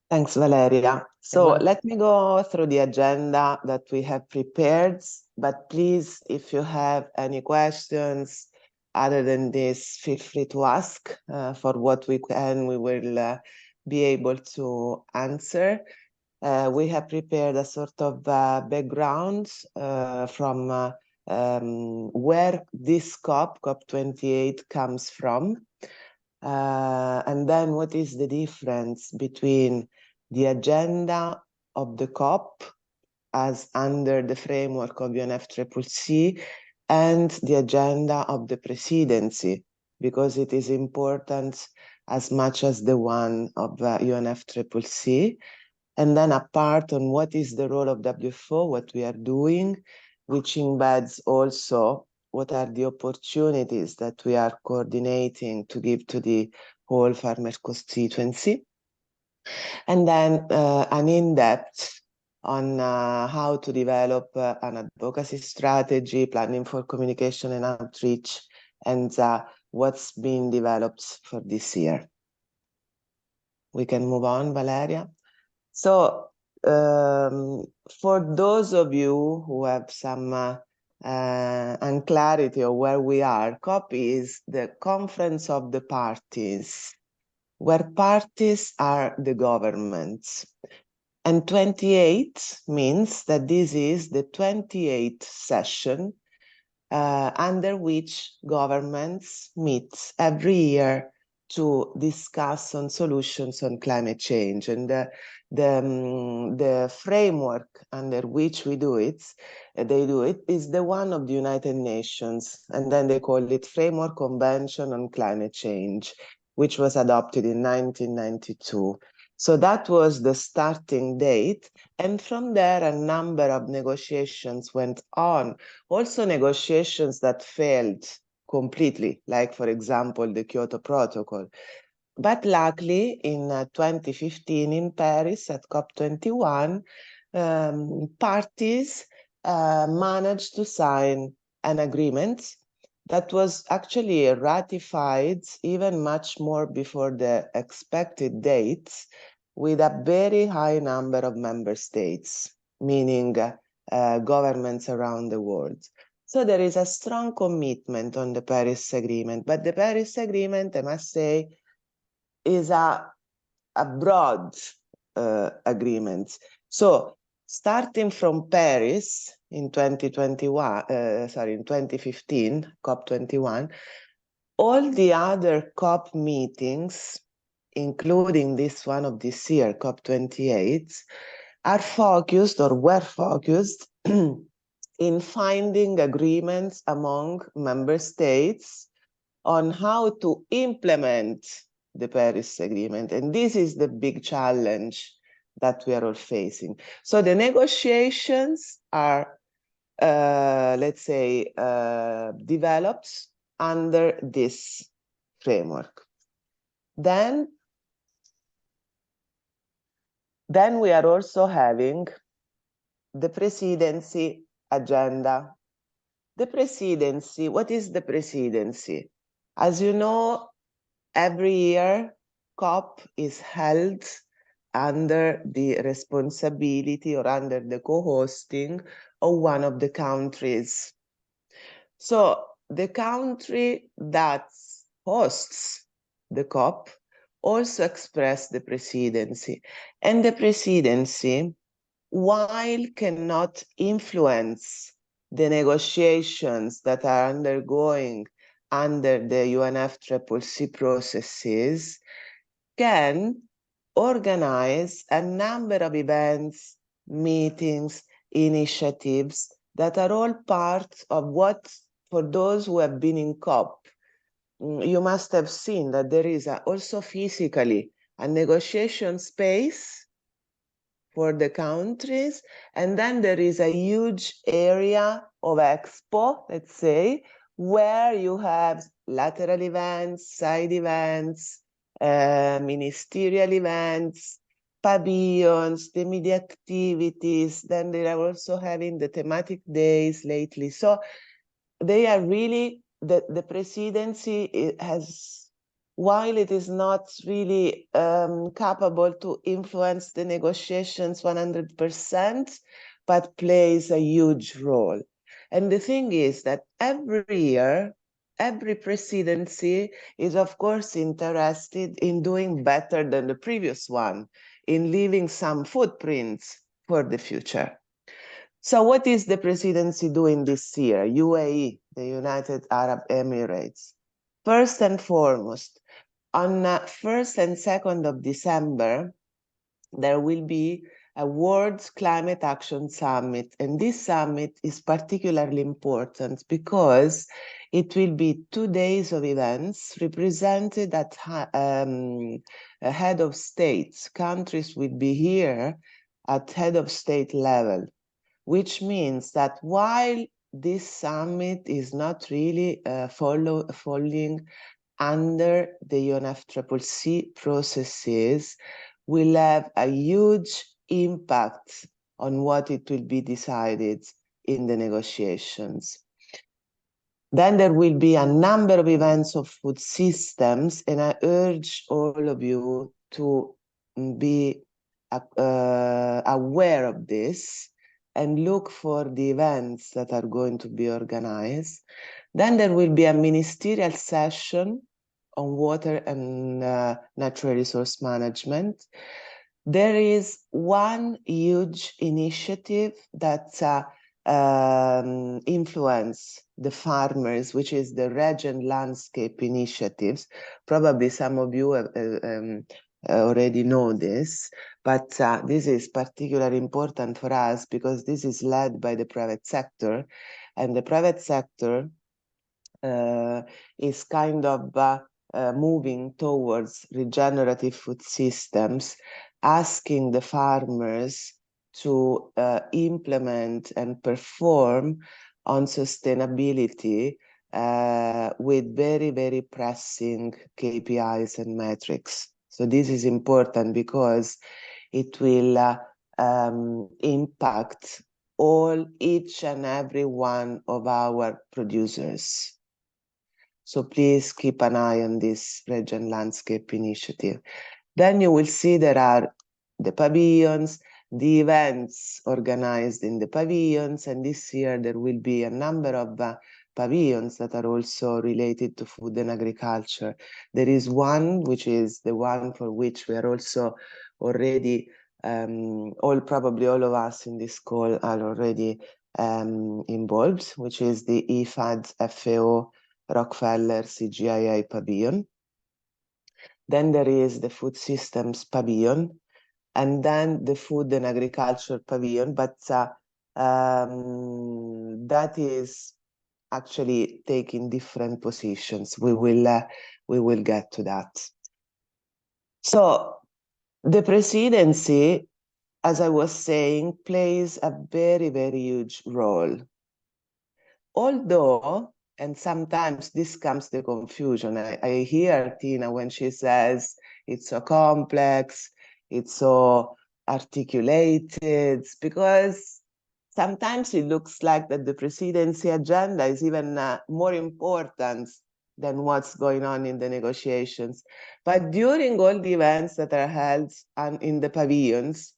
Thanks, Valeria. So let me go through the agenda that we have prepared, but please, if you have any questions other than this, feel free to ask. For what we can, we will be able to answer. We have prepared a sort of background from where this COP28 comes from. And then what is the difference between the agenda of the COP as under the framework of UNFCCC and the agenda of the presidency, because it is important as much as the one of UNFCCC. And then apart on what is the role of WFO, what we are doing, which embeds also what are the opportunities that we are coordinating to give to the whole farmer constituency. And then an in-depth on how to develop an advocacy strategy, planning for communication and outreach, and what's been developed for this year. We can move on, Valeria. So for those of you who have some unclarity of where we are, COP is the Conference of the Parties, where parties are the governments. And 28 means that this is the 28th session under which governments meet every year to discuss on solutions on climate change. And the framework under which they do it is the one of the United Nations, and then they call it Framework Convention on Climate Change, which was adopted in 1992. So that was the starting date, and from there a number of negotiations went on, also negotiations that failed completely, like for example the Kyoto Protocol. But luckily, in 2015 in Paris at COP21, parties managed to sign an agreement that was actually ratified even much more before the expected dates, with a very high number of member states, meaning governments around the world. So there is a strong commitment on the Paris Agreement, but the Paris Agreement, I must say, is a broad agreement. So starting from Paris in 2015, COP21, all the other COP meetings, including this one of this year, COP28, are focused or were focused in finding agreements among member states on how to implement the Paris Agreement. And this is the big challenge that we are all facing. So the negotiations are, let's say, developed under this framework. Then we are also having the presidency agenda. The presidency, what is the presidency? As you know, every year, COP is held under the responsibility or under the co-hosting of one of the countries. So the country that hosts the COP also expressed the presidency. And the presidency, while cannot influence the negotiations that are undergoing under the UNFCCC processes, can organize a number of events, meetings, initiatives that are all part of what, for those who have been in COP, you must have seen that there is also physically a negotiation space for the countries, and then there is a huge area of expo, let's say, where you have lateral events, side events, ministerial events, pavilions, the media activities. Then they are also having the thematic days lately. So they are really, the presidency has while it is not really capable to influence the negotiations 100%, but plays a huge role. And the thing is that every year, every presidency is, of course, interested in doing better than the previous one, in leaving some footprints for the future. So what is the presidency doing this year? UAE, the United Arab Emirates. First and foremost, on 1st and 2nd of December, there will be a World Climate Action Summit. And this summit is particularly important because it will be 2 days of events represented at head of states. Countries will be here at head of state level, which means that while this summit is not really falling under the UNFCCC processes, will have a huge impact on what it will be decided in the negotiations. Then there will be a number of events of food systems, and I urge all of you to be aware of this and look for the events that are going to be organized. Then there will be a ministerial session on water and natural resource management. There is one huge initiative that influence the farmers, which is the Region Landscape Initiatives. Probably some of you already know this, but this is particularly important for us because this is led by the private sector, and the private sector is kind of moving towards regenerative food systems, asking the farmers to implement and perform on sustainability with very, very pressing KPIs and metrics. So this is important because it will impact each and every one of our producers. So please keep an eye on this Region Landscape Initiative. Then you will see there are the pavilions, the events organized in the pavilions, and this year there will be a number of pavilions that are also related to food and agriculture. There is one, which is the one for which we are also already, probably all of us in this call are already involved, which is the IFAD FAO Rockefeller CGIA Pavilion. Then there is the Food Systems Pavilion, and then the Food and Agriculture Pavilion, but that is actually taking different positions. We will get to that. So the presidency, as I was saying, plays a very, very huge role. Although, and sometimes this comes the confusion, I hear Tina when she says it's so complex, it's so articulated, because sometimes it looks like that the presidency agenda is even more important than what's going on in the negotiations. But during all the events that are held in the pavilions,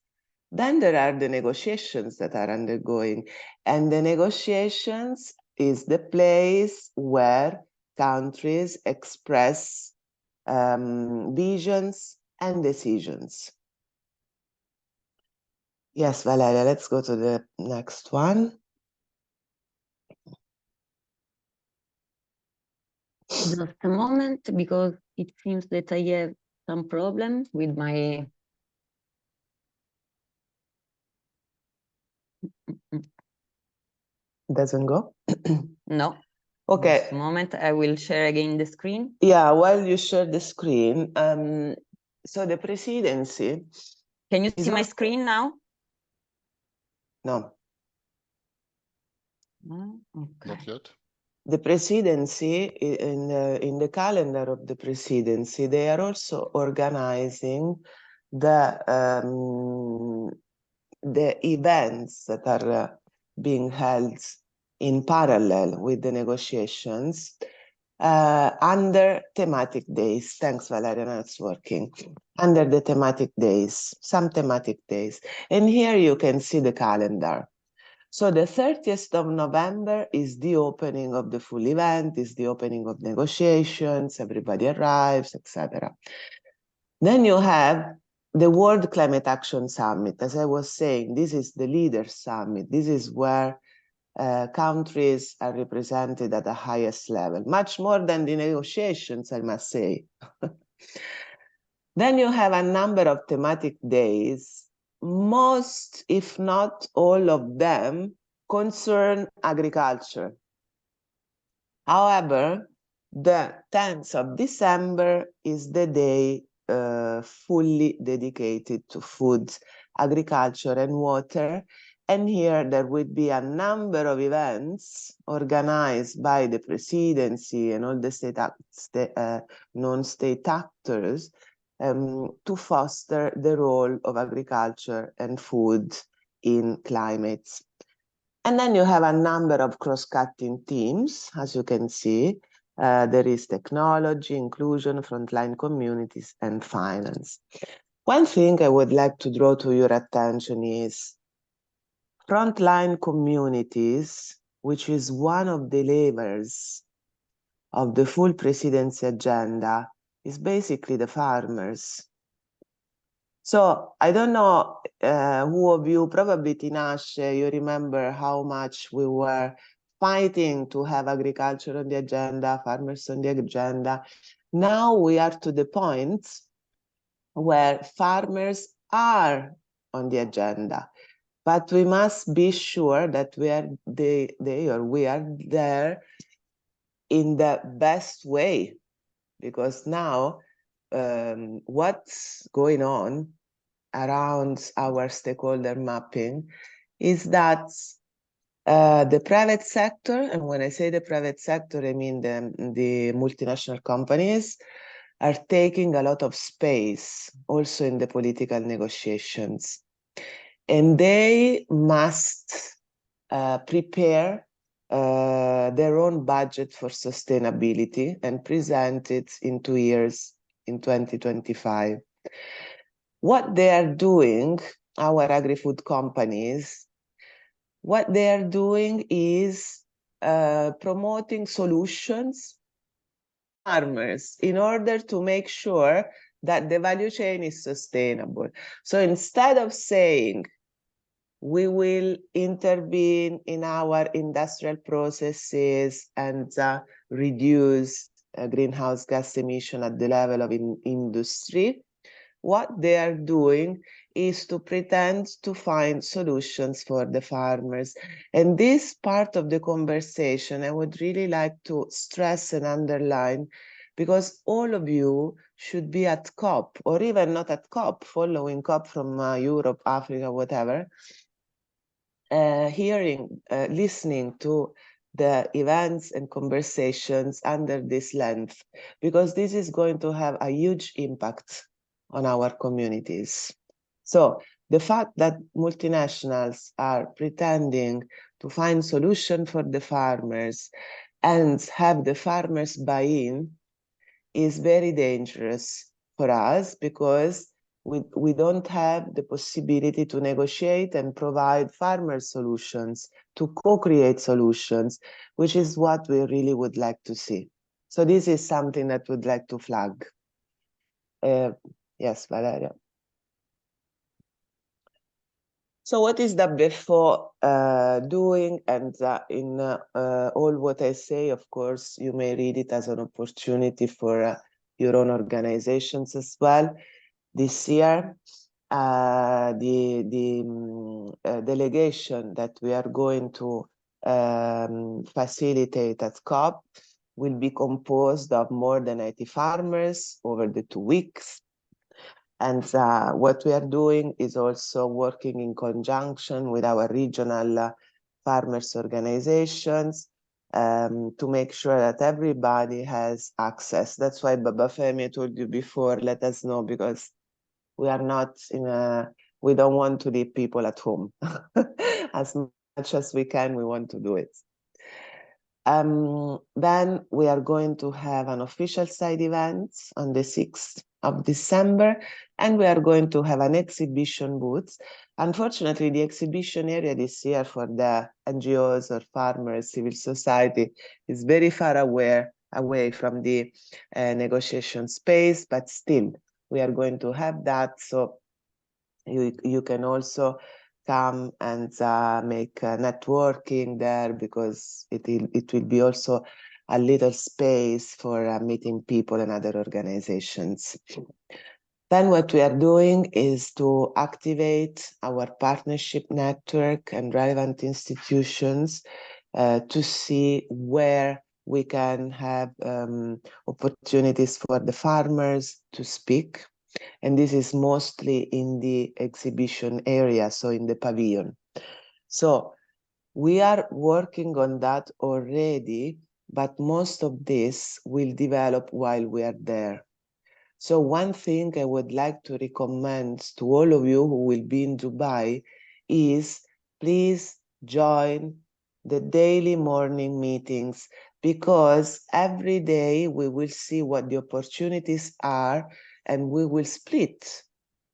then there are the negotiations that are undergoing. And the negotiations is the place where countries express visions and decisions. Yes, Valeria, let's go to the next one. Just a moment, because it seems that I have some problem with my... Doesn't go? No. Okay. Just a moment, I will share again the screen. Yeah, while you share the screen, so the presidency... Can you see my screen now? No. Okay. Not yet. The presidency, in the calendar of the presidency, they are also organizing the events that are being held in parallel with the negotiations. under thematic days. Thanks, Valeria, that's working. Under the thematic days, some thematic days. And here you can see the calendar. So the 30th of November is the opening of the full event, is the opening of negotiations, everybody arrives, etc. Then you have the World Climate Action Summit. As I was saying, this is the Leaders Summit. This is where countries are represented at the highest level, much more than the negotiations, I must say. Then you have a number of thematic days. Most, if not all of them, concern agriculture. However, the 10th of December is the day fully dedicated to food, agriculture, and water. And here there will be a number of events organized by the presidency and all the non-state actors to foster the role of agriculture and food in climates. And then you have a number of cross-cutting themes, as you can see. There is technology, inclusion, frontline communities, and finance. One thing I would like to draw to your attention is frontline communities, which is one of the levers of the full presidency agenda, is basically the farmers. So I don't know who of you, probably Tinashe, you remember how much we were fighting to have agriculture on the agenda, farmers on the agenda. Now we are to the point where farmers are on the agenda, but we must be sure that we are there in the best way, because now what's going on around our stakeholder mapping is that the private sector, and when I say the private sector, I mean the multinational companies, are taking a lot of space also in the political negotiations. And they must prepare their own budget for sustainability and present it in 2 years, in 2025. What they are doing, our agri-food companies, what they are doing is promoting solutions for farmers in order to make sure that the value chain is sustainable. So instead of saying we will intervene in our industrial processes and reduce greenhouse gas emission at the level of industry, what they are doing is to pretend to find solutions for the farmers. And this part of the conversation, I would really like to stress and underline, because all of you should be at COP, or even not at COP, following COP from Europe, Africa, whatever, listening to the events and conversations under this length, because this is going to have a huge impact on our communities. So the fact that multinationals are pretending to find solutions for the farmers and have the farmers buy in is very dangerous for us, because we don't have the possibility to negotiate and provide farmer solutions, to co-create solutions, which is what we really would like to see. So this is something that we'd like to flag. Yes, Valeria. So what is WFO doing? And in all what I say, of course, you may read it as an opportunity for your own organizations as well. This year, the delegation that we are going to facilitate at COP will be composed of more than 80 farmers over the 2 weeks. And what we are doing is also working in conjunction with our regional farmers organizations to make sure that everybody has access. That's why Baba Femi told you before, let us know, because we are not we don't want to leave people at home. As much as we can, we want to do it. Then we are going to have an official side event on the 6th of December, and we are going to have an exhibition booth. Unfortunately, the exhibition area this year for the NGOs or farmers, civil society, is very far away from the negotiation space, but still, we are going to have that. So you can also come and make networking there, because it will be also a little space for meeting people and other organizations. Then what we are doing is to activate our partnership network and relevant institutions to see where we can have opportunities for the farmers to speak. And this is mostly in the exhibition area, so in the pavilion. So we are working on that already, but most of this will develop while we are there. So one thing I would like to recommend to all of you who will be in Dubai is please join the daily morning meetings, because every day we will see what the opportunities are, and we will split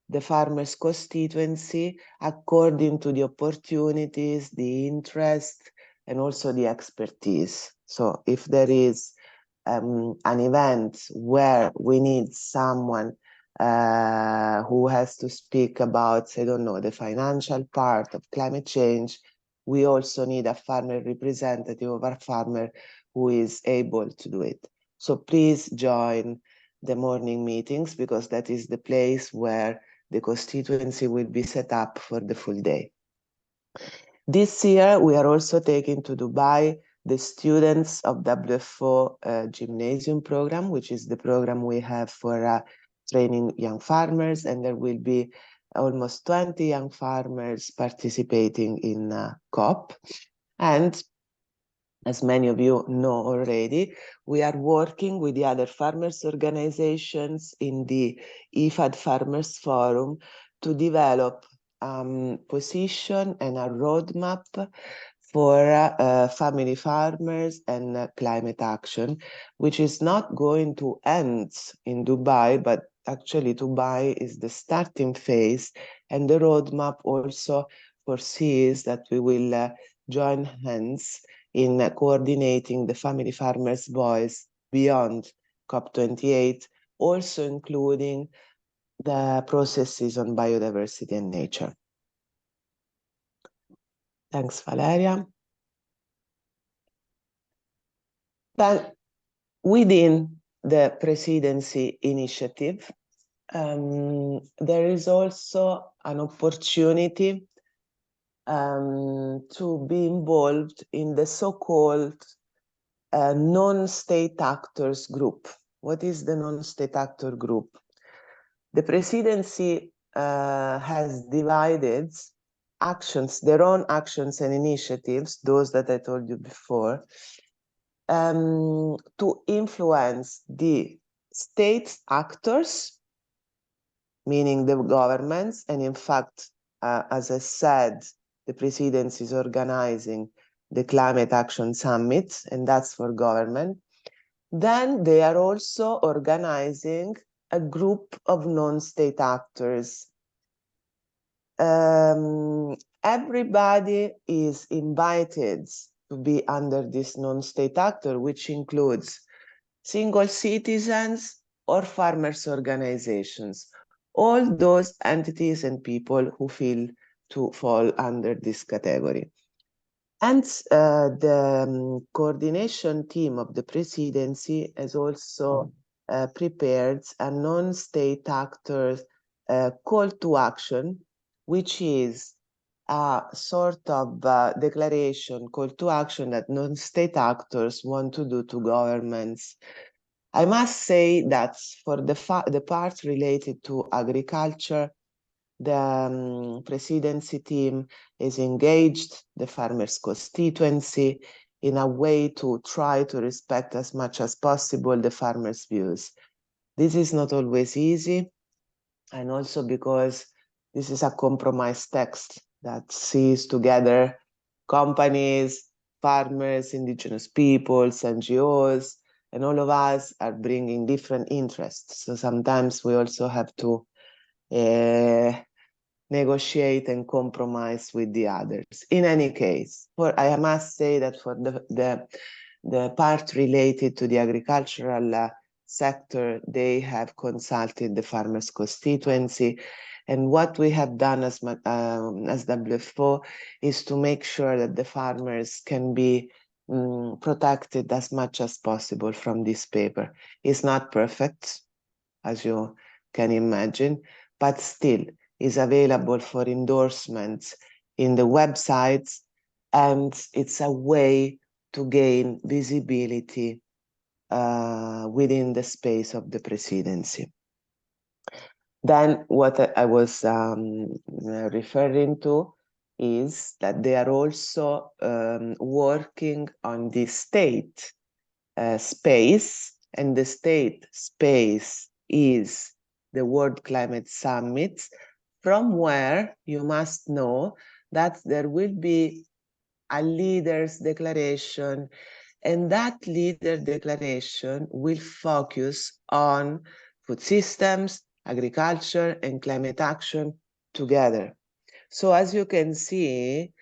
the farmers' constituency according to the opportunities, the interest, and also the expertise. So if there is an event where we need someone who has to speak about, I don't know, the financial part of climate change, we also need a farmer representative of our farmer who is able to do it. So please join the morning meetings, because that is the place where the constituency will be set up for the full day. This year, we are also taking to Dubai the students of WFO gymnasium program, which is the program we have for training young farmers, and there will be almost 20 young farmers participating in COP. And as many of you know already, we are working with the other farmers organizations in the IFAD Farmers Forum to develop position and a roadmap for family farmers and climate action, which is not going to end in Dubai, but actually Dubai is the starting phase, and the roadmap also foresees that we will join hands in coordinating the family farmers' voice beyond COP28, also including the processes on biodiversity and nature. Thanks, Valeria. Then, within the presidency initiative, there is also an opportunity to be involved in the so-called non-state actors group. What is the non-state actor group? The presidency has divided actions, their own actions and initiatives, those that I told you before, to influence the state actors, meaning the governments. And in fact, as I said, the presidency is organizing the Climate Action Summit, and that's for government. Then they are also organizing a group of non-state actors. Everybody is invited to be under this non-state actor, which includes single citizens or farmers' organizations, all those entities and people who feel to fall under this category. And the coordination team of the presidency has also prepared a non-state actors call to action, which is a sort of declaration, call to action that non-state actors want to do to governments. I must say that for the part related to agriculture, the presidency team is engaged the farmers' constituency in a way to try to respect as much as possible the farmers' views. This is not always easy, and also because this is a compromise text that sees together companies, farmers, indigenous peoples, NGOs, and all of us are bringing different interests. So sometimes we also have to negotiate and compromise with the others. In any case, I must say that for the part related to the agricultural sector, they have consulted the farmers' constituency. And what we have done as WFO is to make sure that the farmers can be protected as much as possible from this paper. It's not perfect, as you can imagine, but still is available for endorsements in the websites, and it's a way to gain visibility within the space of the presidency. Then what I was referring to is that they are also working on the state space, and the state space is the World Climate Summit, from where you must know that there will be a leader's declaration, and that leader declaration will focus on food systems, agriculture, and climate action together. So as you can see,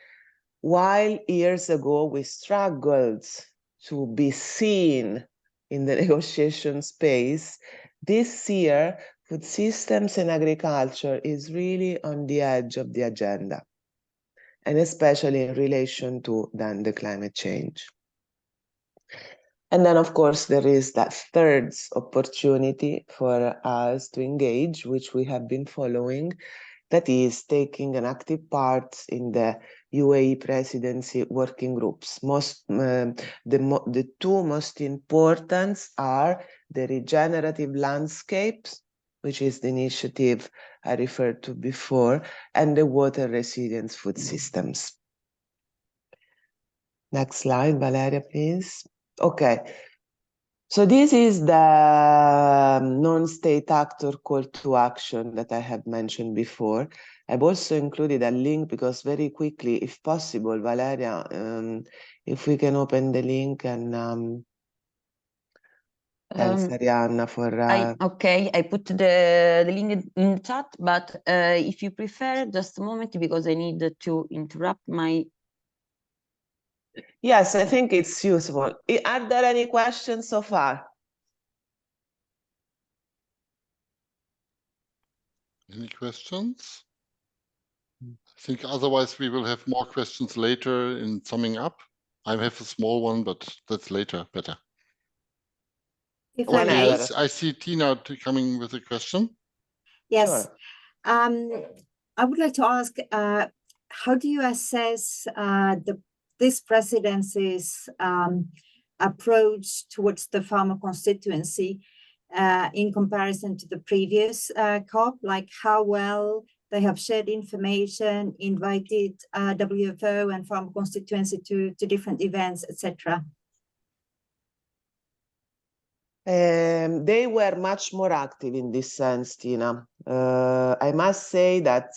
while years ago we struggled to be seen in the negotiation space, this year food systems and agriculture is really on the edge of the agenda, and especially in relation to then the climate change. And then, of course, there is that third opportunity for us to engage, which we have been following, that is taking an active part in the UAE presidency working groups. The two most important are the regenerative landscapes, which is the initiative I referred to before, and the water resilient food systems. Next slide, Valeria, please. Okay. So this is the non-state actor call to action that I have mentioned before. I've also included a link because very quickly, if possible, Valeria, if we can open the link and thanks, Arianna, for... Okay, I put the link in the chat, but if you prefer, just a moment, because I need to interrupt my... Yes, I think it's useful. Are there any questions so far? Any questions? I think otherwise we will have more questions later in summing up. I have a small one, but that's later better. If I Okay, may. I see Tina coming with a question. Yes. Sure. I would like to ask, how do you assess this presidency's approach towards the farmer constituency in comparison to the previous COP? Like how well they have shared information, invited WFO and farmer constituency to different events, etc.? They were much more active in this sense, Tina. I must say that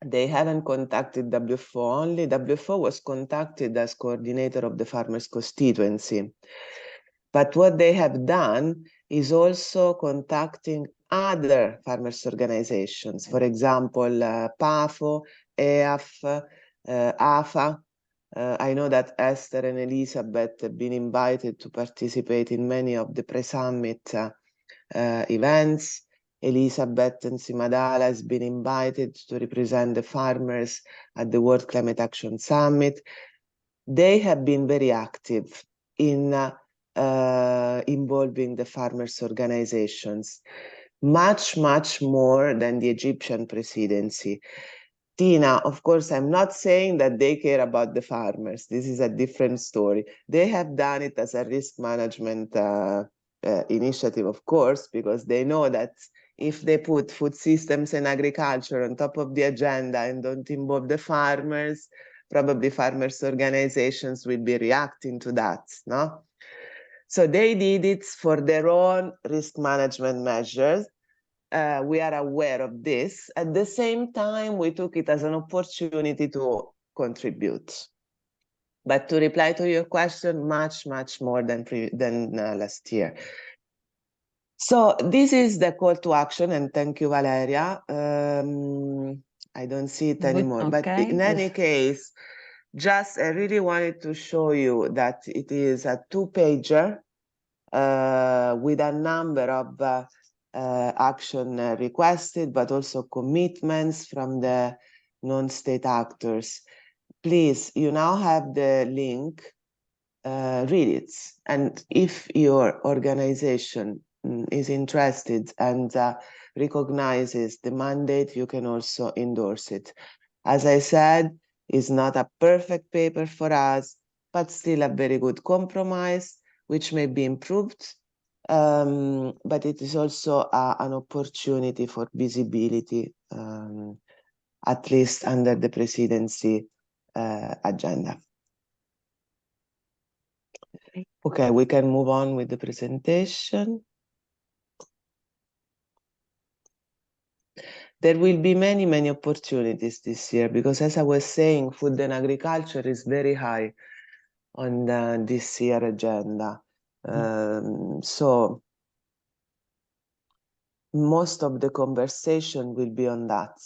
they haven't contacted WFO only. WFO was contacted as coordinator of the farmers' constituency. But what they have done is also contacting other farmers' organizations, for example, PAFO, EAF, AFA. I know that Esther and Elizabeth have been invited to participate in many of the pre-summit events. Elizabeth and Simadala has been invited to represent the farmers at the World Climate Action Summit. They have been very active in involving the farmers' organizations, much more than the Egyptian presidency. Tina, of course, I'm not saying that they care about the farmers. This is a different story. They have done it as a risk management initiative, of course, because they know that if they put food systems and agriculture on top of the agenda and don't involve the farmers, probably farmers' organizations will be reacting to that, no? So they did it for their own risk management measures. We are aware of this. At the same time, we took it as an opportunity to contribute. But to reply to your question, much more than last year. So this is the call to action, and thank you, Valeria. I don't see it anymore, but in any case, just I really wanted to show you that it is a 2-pager with a number of action requested, but also commitments from the non-state actors. Please, you now have the link, read it. And if your organization is interested and recognizes the mandate, you can also endorse it. As I said, it's not a perfect paper for us, but still a very good compromise, which may be improved. But it is also an opportunity for visibility, at least under the presidency agenda. Okay, we can move on with the presentation. There will be many opportunities this year because, as I was saying, food and agriculture is very high on this year agenda. So most of the conversation will be on that.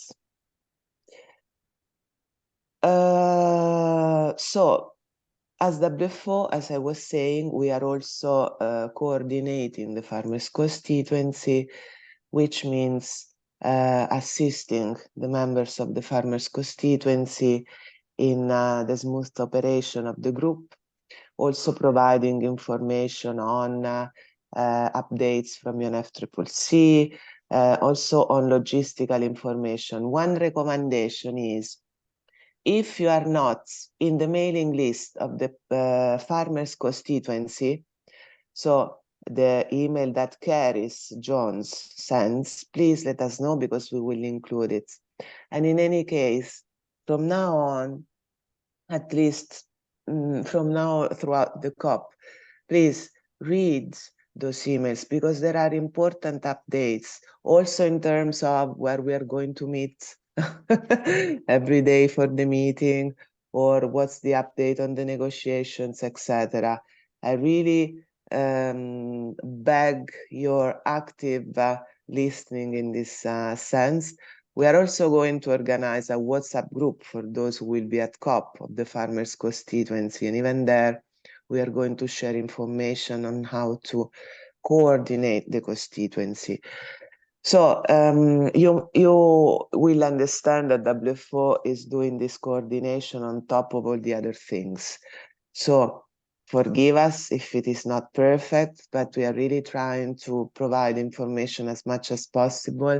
So as WFO, as I was saying, we are also coordinating the farmers' constituency, which means assisting the members of the farmers' constituency in the smooth operation of the group, also providing information on updates from UNFCCC, also on logistical information. One recommendation is, if you are not in the mailing list of the farmers' constituency, so the email that Caris Jones sends, please let us know because we will include it. And in any case, from now on, at least from now throughout the COP, please read those emails because there are important updates, also in terms of where we are going to meet every day for the meeting, or what's the update on the negotiations, etc. I really beg your active listening in this sense. We are also going to organize a WhatsApp group for those who will be at COP of the farmers' constituency, and even there we are going to share information on how to coordinate the constituency. So you will understand that WFO is doing this coordination on top of all the other things. So forgive us if it is not perfect, but we are really trying to provide information as much as possible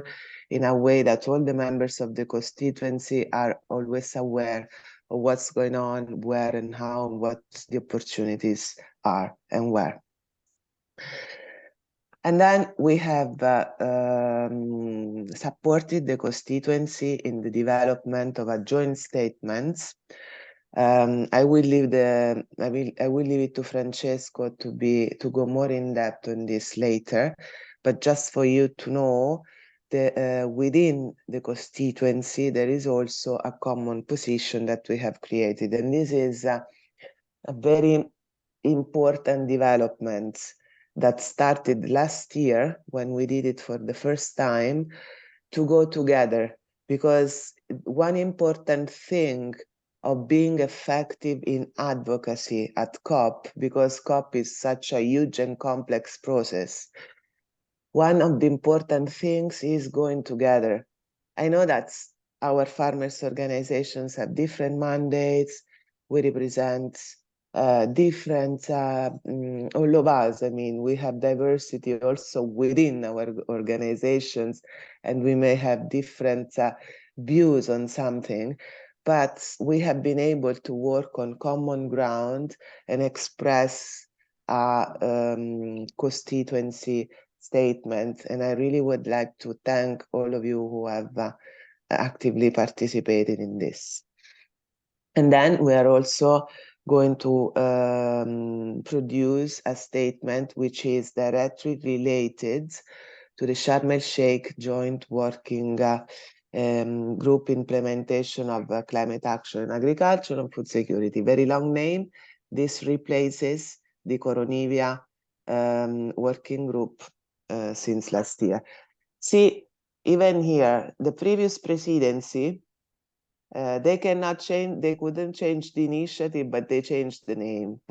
in a way that all the members of the constituency are always aware of what's going on, where and how, and what the opportunities are and where. And then we have supported the constituency in the development of a joint statement. I will leave it to Francesco to go more in depth on this later. But just for you to know, within the constituency there is also a common position that we have created, and this is a very important development that started last year when we did it for the first time, to go together, because one important thing of being effective in advocacy at COP, because COP is such a huge and complex process, one of the important things is going together. I know that our farmers' organizations have different mandates. We represent different, all of us. I mean, we have diversity also within our organizations, and we may have different views on something, but we have been able to work on common ground and express a constituency statement. And I really would like to thank all of you who have actively participated in this. And then we are also going to produce a statement which is directly related to the Sharm el-Sheikh joint working Group Implementation of Climate Action in Agriculture and Food Security. Very long name. This replaces the Coronivia working group since last year. See, even here, the previous presidency, they cannot change, they couldn't change the initiative, but they changed the name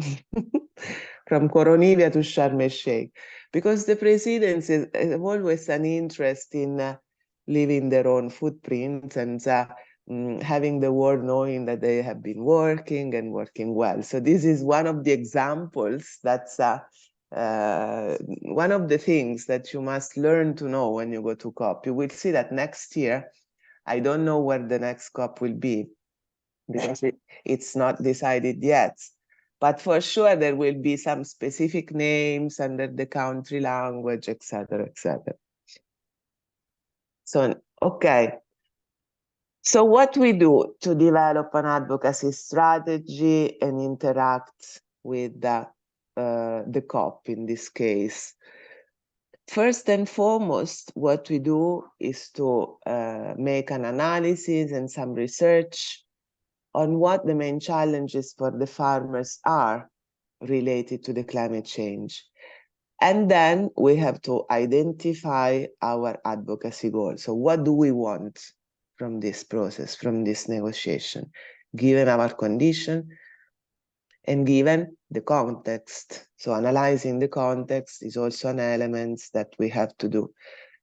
from Coronivia to Sharm el-Sheikh, because the presidency have always an interest in leaving their own footprint and having the world knowing that they have been working and working well. So this is one of the examples that's one of the things that you must learn to know when you go to COP. You will see that next year, I don't know where the next COP will be because it's not decided yet. But for sure, there will be some specific names under the country language, etc., etc. So, okay. So what we do to develop an advocacy strategy and interact with the COP in this case. First and foremost, what we do is to make an analysis and some research on what the main challenges for the farmers are related to the climate change. And then we have to identify our advocacy goals. So what do we want from this process, from this negotiation, given our condition and given the context? So analyzing the context is also an element that we have to do.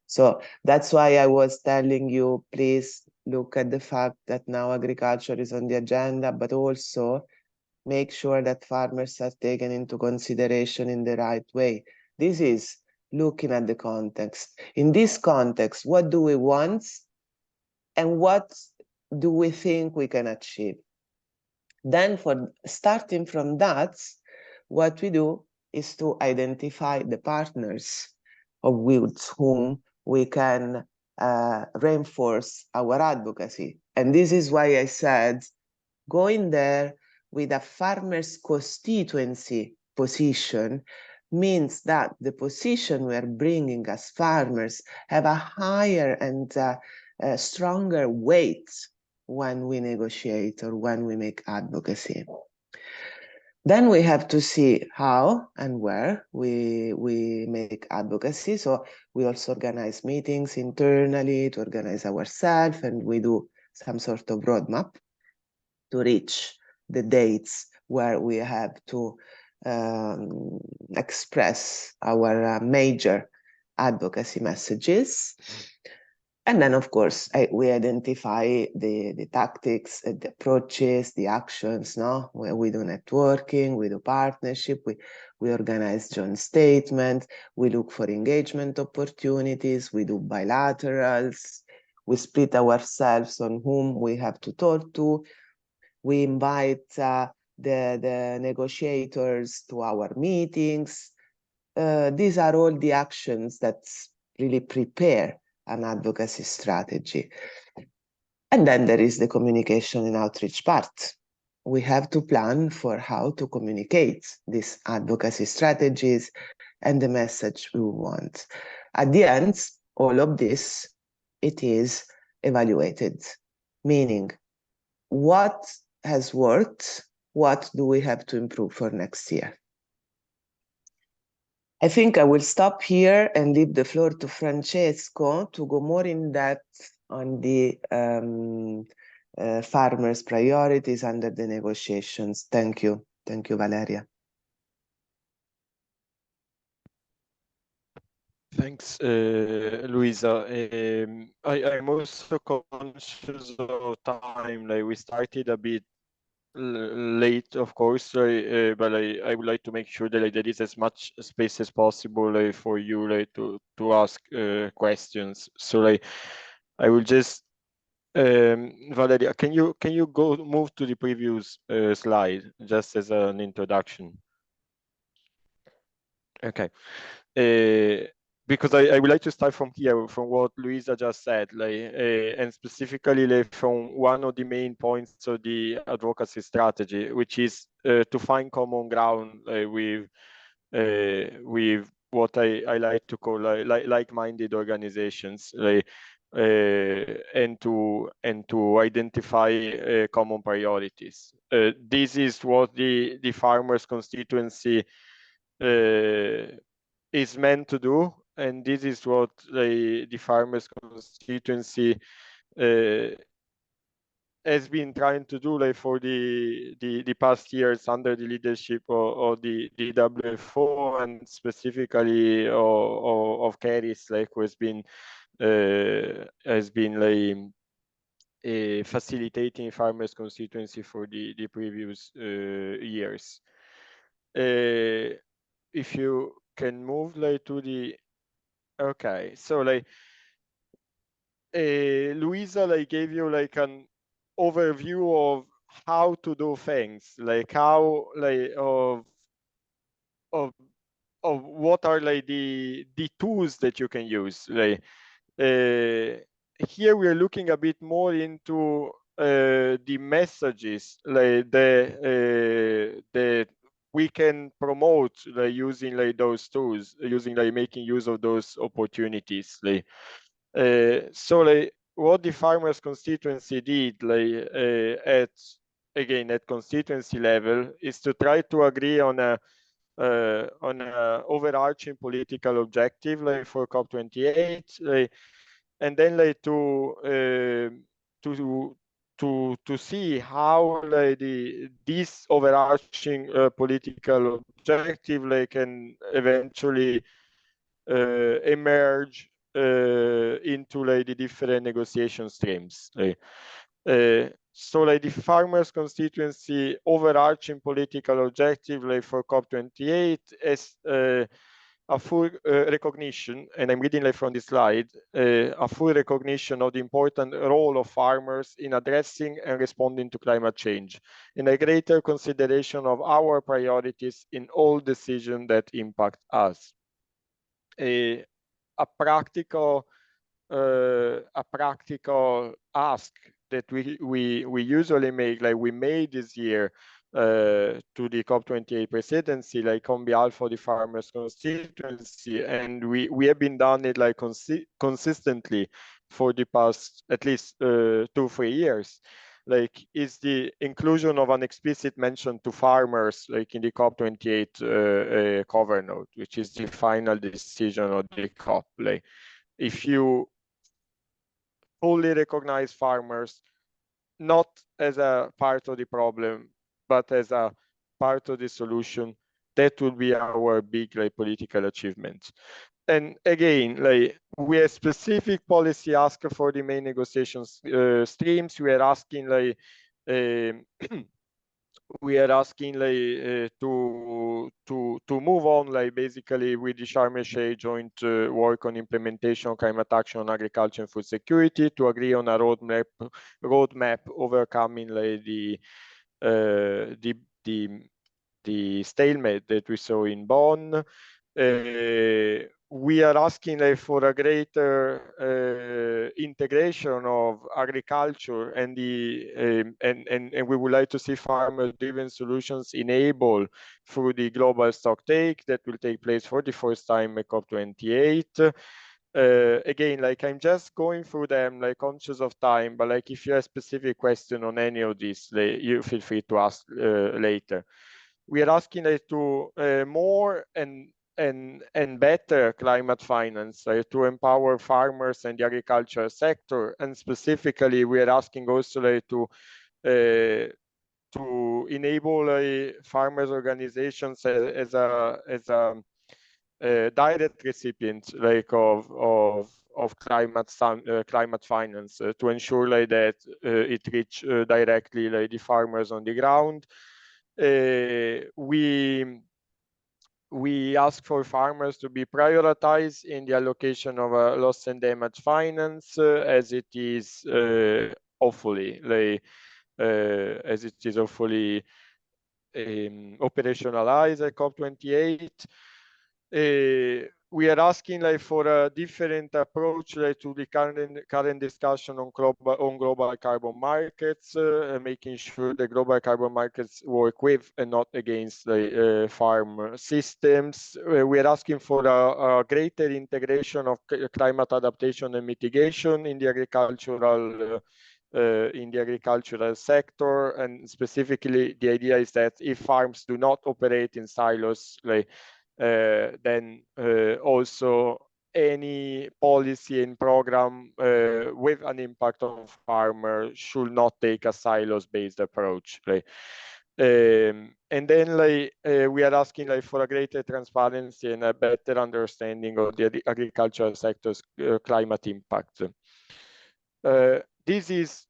So that's why I was telling you, please look at the fact that now agriculture is on the agenda, but also make sure that farmers are taken into consideration in the right way. This is looking at the context. In this context, what do we want and what do we think we can achieve? Then starting from that, what we do is to identify the partners with whom we can reinforce our advocacy. And this is why I said, going there with a farmer's constituency position means that the position we are bringing as farmers have a higher and stronger weight when we negotiate or when we make advocacy. Then we have to see how and where we make advocacy. So we also organize meetings internally to organize ourselves, and we do some sort of roadmap to reach the dates where we have to express our major advocacy messages. And then, of course, we identify the tactics, the approaches, the actions, no? We do networking, we do partnership, we organize joint statements, we look for engagement opportunities, we do bilaterals, we split ourselves on whom we have to talk to, we invite the negotiators to our meetings. These are all the actions that really prepare an advocacy strategy. And then there is the communication and outreach part. We have to plan for how to communicate these advocacy strategies and the message we want. At the end, all of this, it is evaluated, meaning what has worked, what do we have to improve for next year? I think I will stop here and leave the floor to Francesco to go more in depth on the farmers' priorities under the negotiations. Thank you. Thank you, Valeria. Thanks, Luisa. I'm also conscious of time. Like we started a bit late, of course, but I would like to make sure that there is as much space as possible for you to ask questions. So I will just Valeria, can you move to the previous slide just as an introduction? Okay. Because I would like to start from here, from what Luisa just said, and specifically from one of the main points of the advocacy strategy, which is to find common ground with what I like to call like-minded organizations. and to identify common priorities. This is what the farmers' constituency is meant to do, and this is what the farmers' constituency has been trying to do, like, for the past years under the leadership of the WFO, and specifically of Keris, like, who has been like facilitating farmers' constituency for the previous years. If you can move, like, to the, okay, so, like, Luisa, like, gave you, like, an overview of how to do things, like how, like, of what are, like, the tools that you can use. Like, here we're looking a bit more into the messages, like that we can promote, like, using, like, those tools, using, like, making use of those opportunities. Like, so, like, what the farmers' constituency did, like, at constituency level, is to try to agree on a overarching political objective, like, for COP28, like, and then, like, to see how, like, this overarching political objective, like, can eventually emerge into, like, the different negotiation streams. Like, so, like, the farmers' constituency overarching political objective, like, for COP28 is a full recognition, and I'm reading, like, from the slide, a full recognition of the important role of farmers in addressing and responding to climate change, and a greater consideration of our priorities in all decisions that impact us. A practical ask that we usually make, like we made this year to the COP28 presidency, like, on behalf of the farmers' constituency, and we have been done it, like, consistently for the past at least 2-3 years, like, is the inclusion of an explicit mention to farmers, like, in the COP28 cover note, which is the final decision of the COP. Like, if you fully recognize farmers not as a part of the problem, but as a part of the solution, that would be our big, like, political achievement. And again, like, we have specific policy ask for the main negotiations streams. We are asking, like, to move on, like, basically with the Sharm el-Sheikh joint work on implementation of climate action on agriculture and food security, to agree on a roadmap overcoming, like, the stalemate that we saw in Bonn. We are asking, like, for a greater integration of agriculture and and we would like to see farmer-driven solutions enabled through the global stock take that will take place for the first time at COP28. Again, like, I'm just going through them, like, conscious of time, but, like, if you have a specific question on any of this, like, you feel free to ask later. We are asking, like, to more and better climate finance, to empower farmers and the agricultural sector, and specifically we are asking also, like, to enable farmers organizations as a direct recipient, like, of climate finance, to ensure, like, that it reach directly, like, the farmers on the ground. We ask for farmers to be prioritized in the allocation of loss and damage finance, as it is hopefully, like, operationalized at COP28. we are asking like for a different approach like, to the current discussion on global carbon markets, making sure the global carbon markets work with and not against the farm systems. We are asking for a greater integration of climate adaptation and mitigation in the agricultural sector, and specifically the idea is that if farms do not operate in silos, like then also any policy and program with an impact on farmers should not take a silos-based approach. Right? And then we are asking for a greater transparency and a better understanding of the agricultural sector's climate impact. This is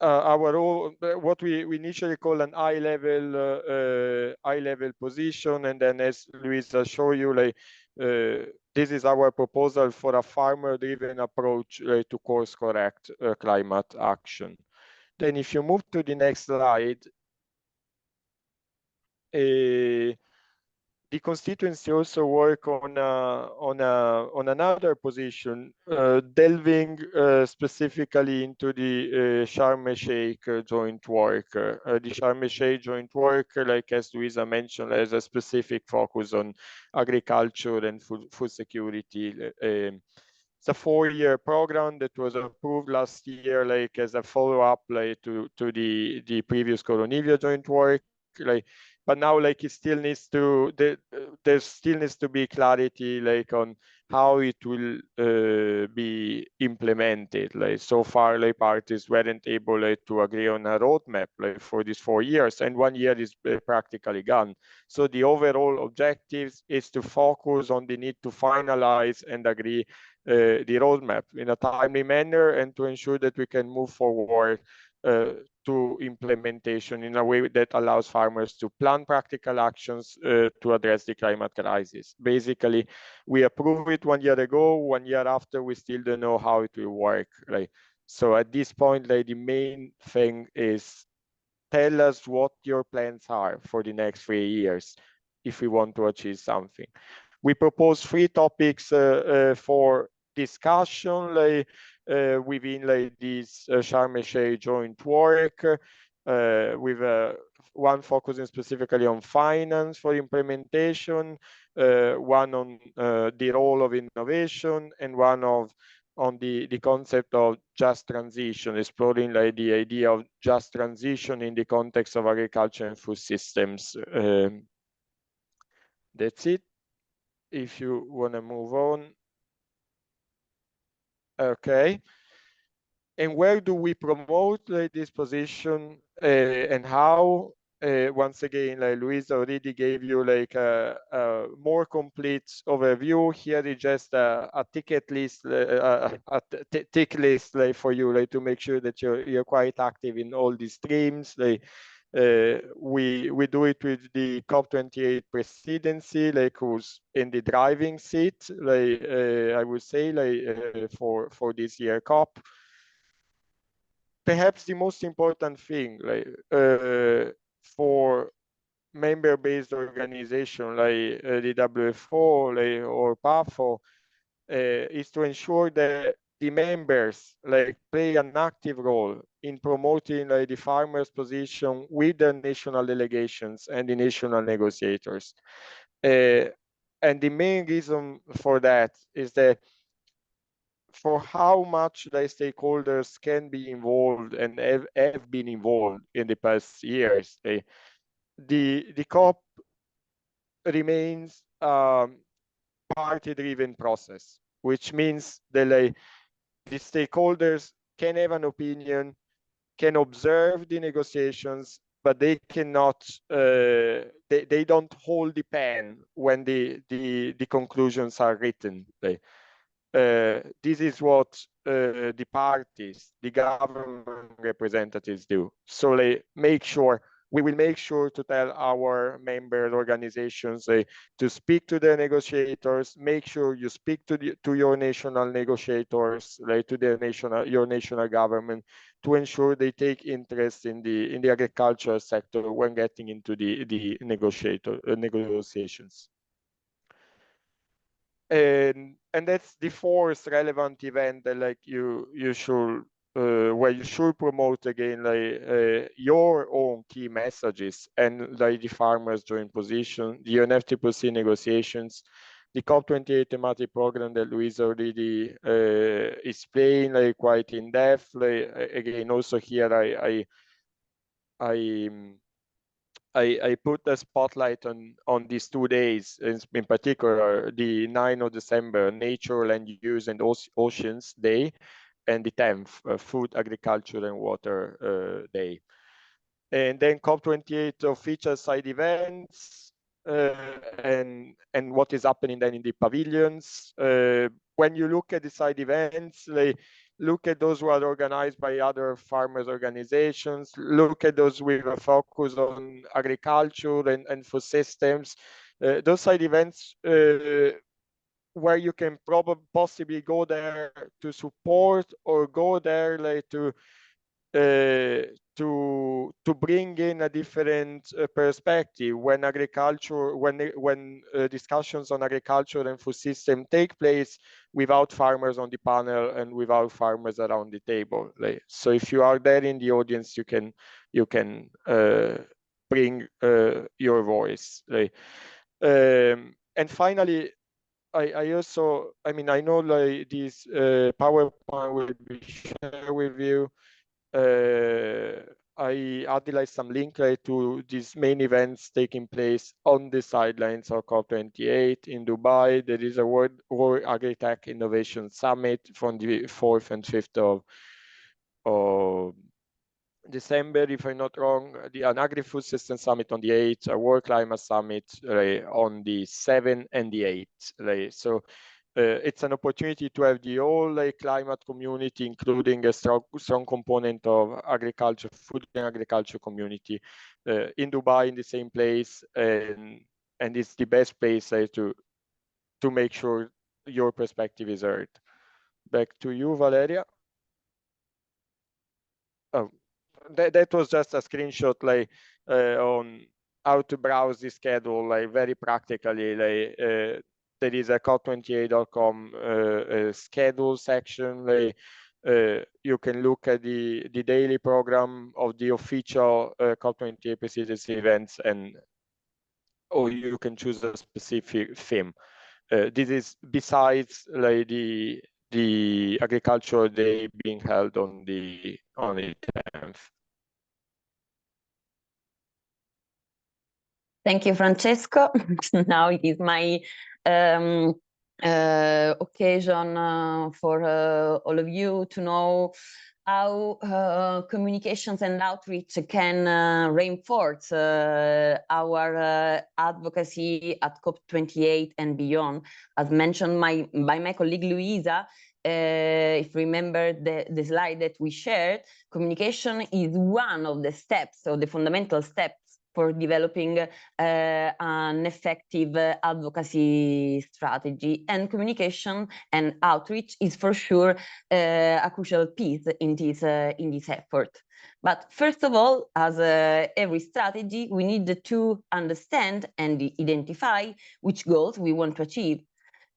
our own, what we initially call an high level position, and then as Luisa showed you, this is our proposal for a farmer-driven approach to course correct climate action. Then, if you move to the next slide, the constituency also work on another position, delving specifically into the Sharm el-Sheikh joint work. The Sharm el-Sheikh joint work, like as Luisa mentioned, has a specific focus on agriculture and food security. It's a 4-year program that was approved last year, like as a follow-up, to the previous Coronivia joint work, but now it still needs to there still needs to be clarity on how it will be implemented. So far parties weren't able to agree on a roadmap for these 4 years, and 1 year is practically gone. So the overall objectives is to focus on the need to finalize and agree the roadmap in a timely manner, and to ensure that we can move forward to implementation in a way that allows farmers to plan practical actions to address the climate crisis. Basically, we approved it 1 year ago. 1 year after, we still don't know how it will work. So at this point, the main thing is tell us what your plans are for the next 3 years if we want to achieve something. We propose 3 topics for discussion within this Sharm el-Sheikh joint work, with one focusing specifically on finance for implementation, one on the role of innovation, and one on the concept of just transition, exploring the idea of just transition in the context of agriculture and food systems. That's it. If you want to move on. Okay. And where do we promote this position and how? Once again, Luisa already gave you a more complete overview. Here is just a ticket list, a tick list for you to make sure that you're quite active in all these streams. We do it with the COP28 presidency, who's in the driving seat, I would say, for this year COP. Perhaps the most important thing, for member-based organization like the WFO or PAFO, is to ensure that the members play an active role in promoting the farmers' position with the national delegations and the national negotiators. And the main reason for that is that for how much the stakeholders can be involved and have been involved in the past years, the COP remains party-driven process, which means that the stakeholders can have an opinion, can observe the negotiations, but they cannot, they don't hold the pen when the conclusions are written. This is what the parties, the government representatives do. So we will make sure to tell our member organizations to speak to the negotiators. Make sure you speak to your national negotiators, to your national government, to ensure they take interest in the agricultural sector when getting into the negotiations. and that's the fourth relevant event that like you should where you should promote again like your own key messages and like the farmers joint position, the UNFCCC negotiations, the COP28 thematic program that Luis already explained like quite in depth. Like, again, also here I put a spotlight on these 2 days, in particular the 9th of December, Nature, Land Use and Oceans Day, and the 10th, Food, Agriculture and Water Day. And then COP28 official side events, and what is happening then in the pavilions. When you look at the side events, like, look at those who are organized by other farmers organizations, look at those with a focus on agriculture and food systems. Those side events where you can possibly go there to support or go there like to bring in a different perspective when agriculture, when discussions on agriculture and food system take place without farmers on the panel and without farmers around the table. Like, so if you are there in the audience, you can bring your voice. Like, and finally, I also, I mean, I know like this PowerPoint will be shared with you. I added like some link to these main events taking place on the sidelines of COP28 in Dubai. There is a World Agri-Tech Innovation Summit from the 4th and 5th of December, if I'm not wrong, an Agri-Food System Summit on the 8th, a World Climate Summit on the 7th and the 8th. So it's an opportunity to have the whole climate community, including a strong component of agriculture, food and agriculture community in Dubai, in the same place, and it's the best place to make sure your perspective is heard. Back to you, Valeria. Oh, that was just a screenshot on how to browse the schedule, very practically. There is a COP28.com schedule section. You can look at the daily program of the official COP28 presidency events, or you can choose a specific theme. This is besides the agricultural day being held on the 10th. Thank you, Francesco. Now it is my occasion for all of you to know how communications and outreach can reinforce our advocacy at COP28 and beyond. As mentioned by my colleague Luisa, if you remember the slide that we shared, communication is one of the steps, so the fundamental steps for developing an effective advocacy strategy. And communication and outreach is for sure a crucial piece in this effort. But first of all, as every strategy, we need to understand and identify which goals we want to achieve.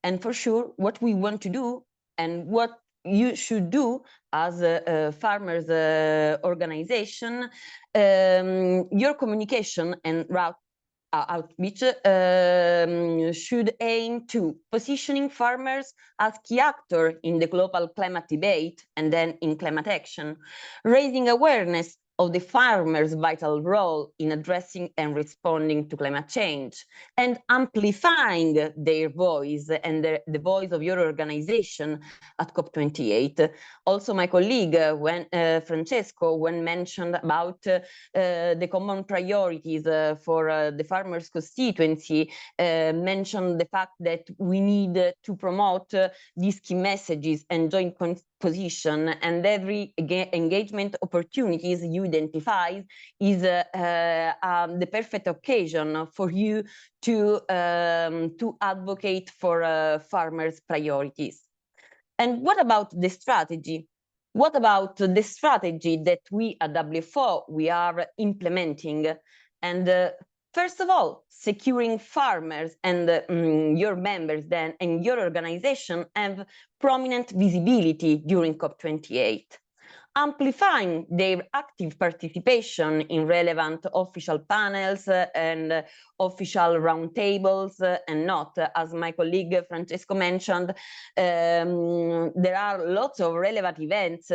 And for sure, what we want to do and what you should do as a farmers organization. Your communication and outreach should aim to positioning farmers as key actors in the global climate debate and then in climate action, raising awareness of the farmers' vital role in addressing and responding to climate change, and amplifying their voice and the voice of your organization at COP28. Also, my colleague, Francesco, when mentioned about the common priorities for the farmers' constituency, mentioned the fact that we need to promote these key messages and joint position, and every engagement opportunities you identify is the perfect occasion for you to advocate for farmers' priorities. And what about the strategy? What about the strategy that we at WFO we are implementing? And first of all, securing farmers and your members then and your organization have prominent visibility during COP28. Amplifying their active participation in relevant official panels and official roundtables and not, as my colleague Francesco mentioned, there are lots of relevant events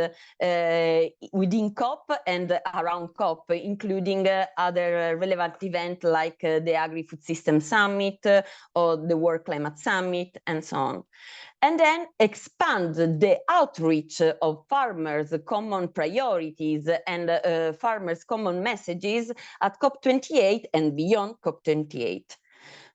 within COP and around COP, including other relevant events like the Agri-Food System Summit or the World Climate Summit and so on. And then expand the outreach of farmers' common priorities and farmers' common messages at COP28 and beyond COP28.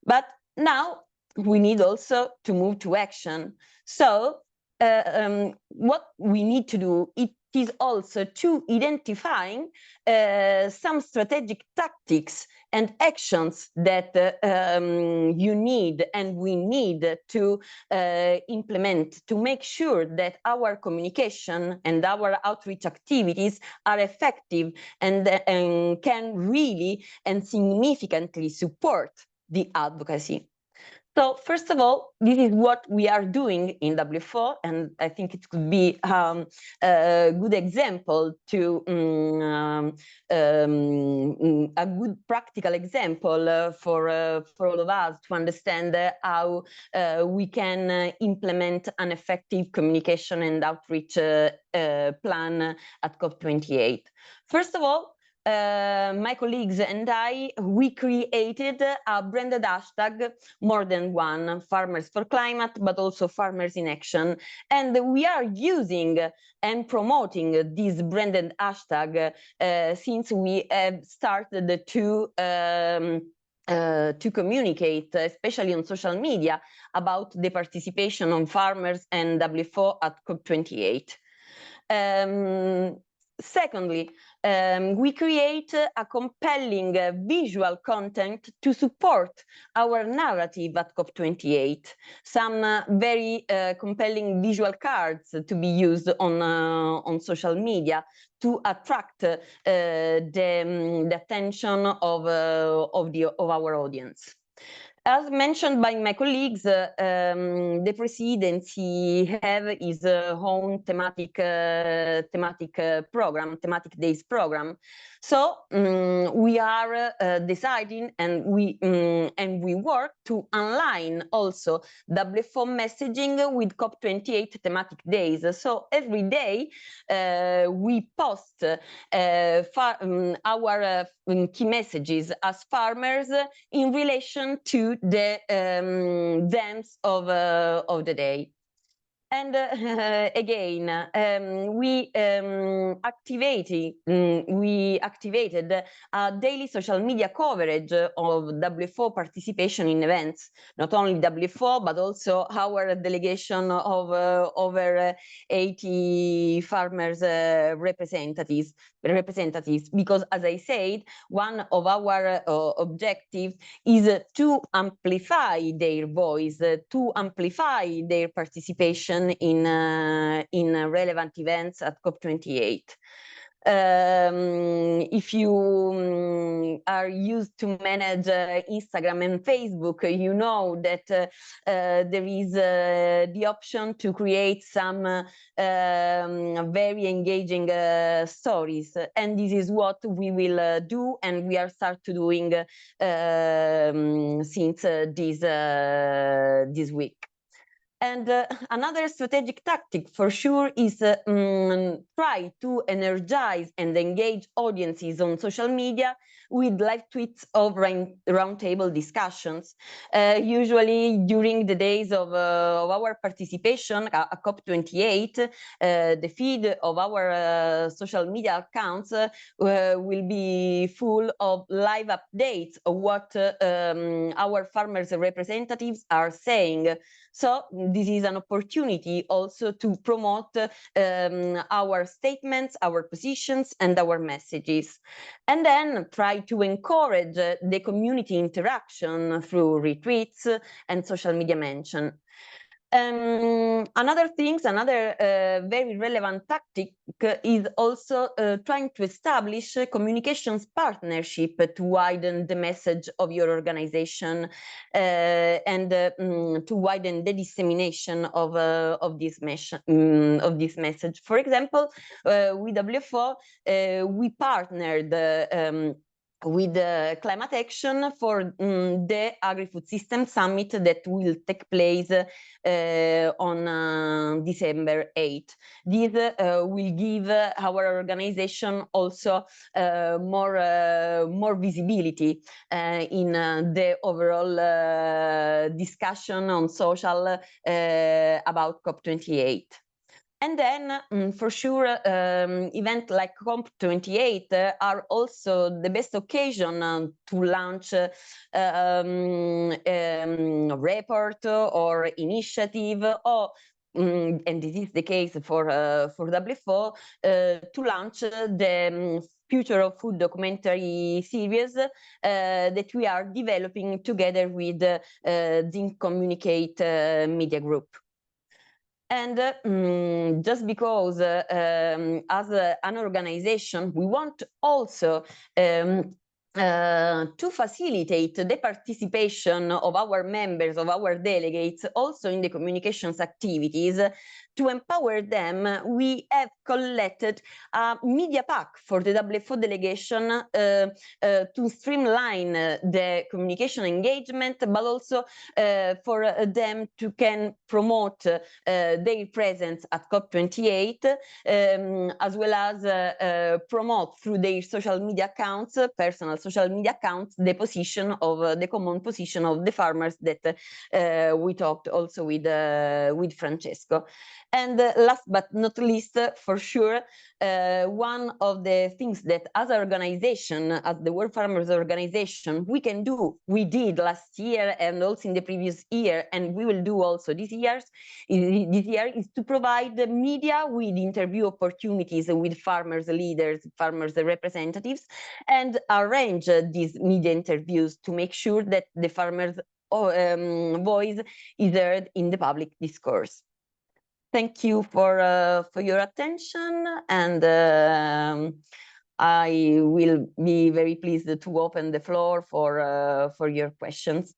But now we need also to move to action. So what we need to do, it is also to identifying some strategic tactics and actions that you need and we need to implement to make sure that our communication and our outreach activities are effective and can really and significantly support the advocacy. So first of all, this is what we are doing in WFO, and I think it could be a good example to a good practical example for all of us to understand how we can implement an effective communication and outreach plan at COP28. First of all, my colleagues and I, we created a branded hashtag, more than one, Farmers for Climate, but also Farmers in Action. And we are using and promoting this branded hashtag since we have started to communicate, especially on social media, about the participation of farmers and WFO at COP28. Secondly, we create a compelling visual content to support our narrative at COP28. Some very compelling visual cards to be used on social media to attract the attention of our audience. As mentioned by my colleagues, the presidency have its own thematic program, thematic days program. So we are deciding and we work to align also WFO messaging with COP28 thematic days. So every day we post our key messages as farmers in relation to the themes of the day. And again, we activated a daily social media coverage of WFO participation in events, not only WFO, but also our delegation of over 80 farmers representatives, because as I said, one of our objectives is to amplify their voice, to amplify their participation in relevant events at COP28. If you are used to manage Instagram and Facebook, you know that there is the option to create some very engaging stories, and this is what we will do, and we are start to doing since this week. And another strategic tactic for sure is try to energize and engage audiences on social media with live tweets of roundtable discussions. Usually during the days of our participation at COP28, the feed of our social media accounts will be full of live updates of what our farmers representatives are saying. So this is an opportunity also to promote our statements, our positions, and our messages. And then try to encourage the community interaction through retweets and social media mention. Another very relevant tactic is also trying to establish a communications partnership to widen the message of your organization and to widen the dissemination of this message. For example, with WFO, we partnered with Climate Action for the Agri-Food System Summit that will take place on December 8th. This will give our organization also more visibility in the overall discussion on social about COP28. And then, for sure, events like COP28 are also the best occasion to launch report or initiative, or and this is the case for WFO, to launch the Future of Food documentary series that we are developing together with Zinc Communicate Media Group. And just because as an organization, we want also to facilitate the participation of our members, of our delegates, also in the communications activities. To empower them, we have collected a media pack for the WFO delegation to streamline the communication engagement, but also for them to can promote their presence at COP28, as well as promote through their social media accounts, personal social media accounts, the position of the common position of the farmers that we talked also with Francesco. And last but not least, for sure, one of the things that as an organization, as the World Farmers Organization, we can do, we did last year and also in the previous year, and we will do also this year, is to provide the media with interview opportunities with farmers leaders, farmers representatives, and arrange these media interviews to make sure that the farmers' voice is heard in the public discourse. Thank you for your attention, and I will be very pleased to open the floor for your questions.